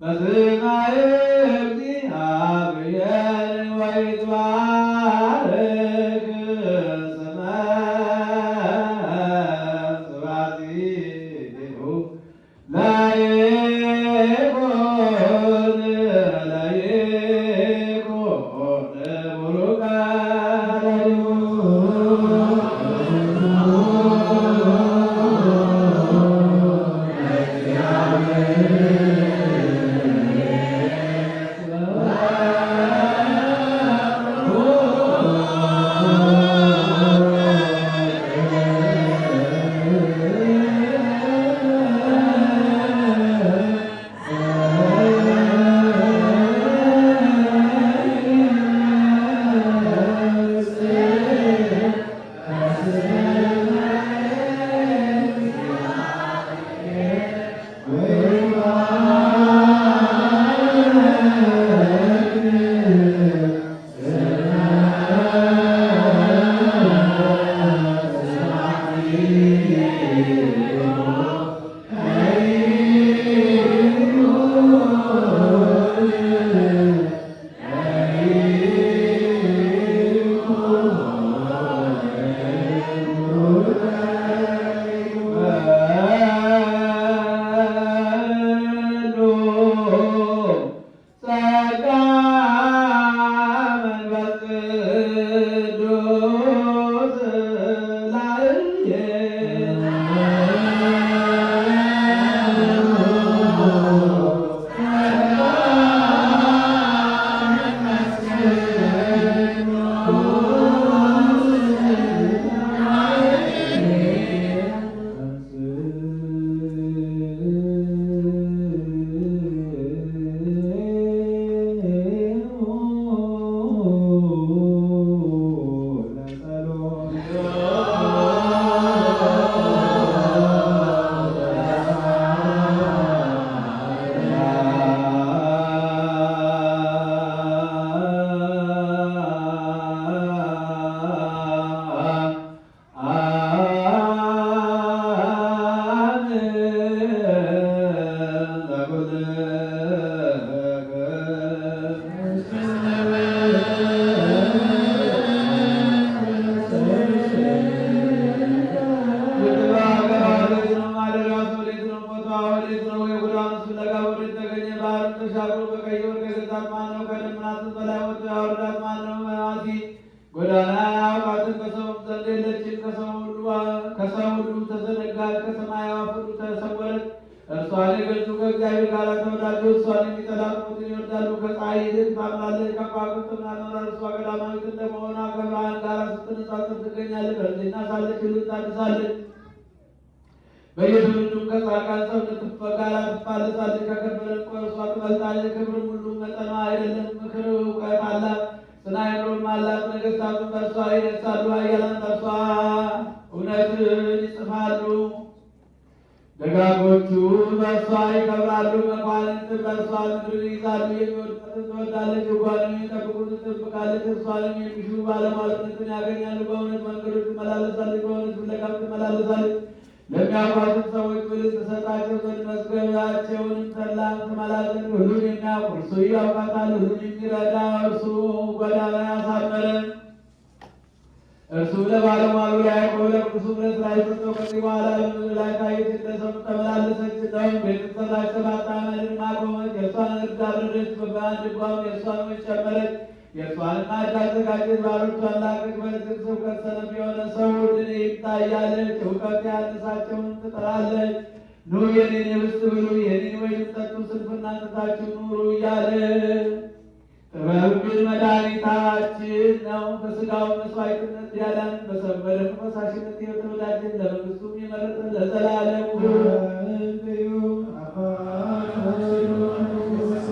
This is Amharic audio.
በስመ እግዚአብሔር ወይትባረክ ስመ ስብሐቲሁ ለይኩን ቡሩከ ጎዳና አውቃትን ከሰውም ዘንድ የለችም። ከሰው ሁሉ ተዘነጋች፣ ከሰማይ አዕዋፍ ሁሉ ተሰወረች። እርሷን የገዙ ከእግዚአብሔር ጋር ተወዳጁ። እርሷን የሚጠላት ሞትን ይወዳሉ። ከፀሐይ ይልቅ ታምራለች፣ ከከዋክብትም ታምራለች። እርሷ ቀዳማዊት እንደመሆኗ ከብርሃን ጋር ስትነጻጸር ትገኛለች። በእርጅና ሳለች ሁሉን ታድሳለች። በየትውልዱም ከጻድቃን ሰውነት ጋር ትፋለሳለች። ከከበረ ዕንቍ እርሷ ትበልጣለች። ክብርም ሁሉ መጠኗ አይደለም። ምክር እውቀት አላት፣ ጽና አእምሮም አላት። ነገሥታቱም በእርሷ ይነግሣሉ፣ ኃያላን በእርሷ እውነትን ይጽፋሉ። ደጋጎቹ በእርሷ ይከብራሉ፣ መኳንንት በእርሷ ምድርን ይይዛሉ። የሚወድቁትን ትወዳለች፣ ሕጓንም የሚጠብቁትን ትጠብቃለች። እርሷንም የሚሹ ባለሟልነትን ያገኛሉ። በእውነት መንገዶች ትመላለሳለች፣ በእውነት ፍለጋም ትመላለሳለች። ለሚያውቋትን ሰዎች ብልጥ ትሰጣቸው ዘንድ መዝገባቸውንም ተድላን ትሞላ ዘንድ ሁሉን የሚያውቅ እርሱ ያውቃታል። ሁሉን የሚረዳ እርሱ ጎዳና ያሳመረ እርሱ ለባለሟሉ ለያዕቆብ ለቅዱሱ ለእስራኤል ሰጠው። ከዚህ በኋላ በምድር ላይ ታየች፣ እንደ ሰው ተመላለሰች። እንደውም ቤት ሰራች፣ ሰባት ዓመትን አቆመች። የእርሷን እርድ አረደች፣ በአንድ ድጓም የእርሷን ወጭ ጨመረች። የእርሷንም ማዕድ አዘጋጀች፣ ባሮቿን ላከች። በንጽሕ ስብከት ሰነፍ የሆነ ሰው ድን ይታያለች፣ እውቀት ያነሳቸውን ትጠራለች። ኑ የኔን ኅብስት ብሉ፣ የኔን ወይን ጠጡ፣ ስንፍናን ትታችሁ ኑሩ እያለ ጥበብ ግን መድኃኒታችን ነው። በሥጋው መሥዋዕትነት ያዳንን፣ በሰበረ ፈሳሽነት የተወዳጀን፣ ለመንግሥቱም የመረጠን ለዘላለሙ